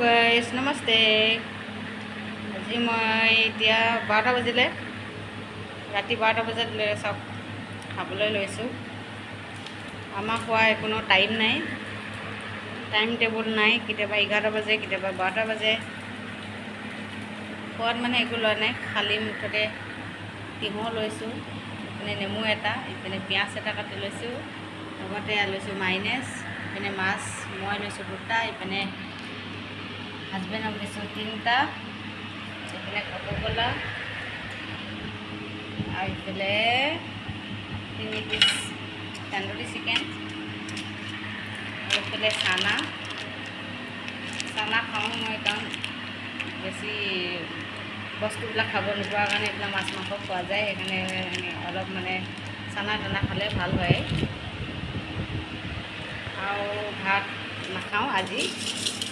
Guys namaste. আজি মই এতিয়া 12টা বাজিলে, ৰাতি 12টা বজাত চাওক খাবলৈ লৈছোঁ। আমাৰ খোৱা কোনো টাইম নাই, টাইম টেবুল নাই। কেতিয়াবা 11টা বাজে, কেতিয়াবা 12টা বাজে। খোৱাত মানে একো লোৱা নাই, খালী মুঠতে তিঁয়হ লৈছোঁ, ইপিনে নেমু এটা, ইপিনে পিঁয়াজ এটা কাটি লৈছোঁ, লগতে লৈছোঁ মাইনেছ, ইপিনে মাছ মই লৈছোঁ 2টা, ইপিনে হাজবেণ্ডক দিছোঁ 3টা, ইপিনে কক'কলা আৰু ইফালে 3 পিচ তন্দুৰী চিকেন আৰু ইফালে চানা খাওঁ মই, কাৰণ বেছি বস্তুবিলাক খাব নোপোৱাৰ কাৰণে এইবিলাক মাছ মাংস খোৱা যায়, সেইকাৰণে অলপ মানে চানা টানা খালে ভাল হয়। আৰু ভাত নাখাওঁ আজি,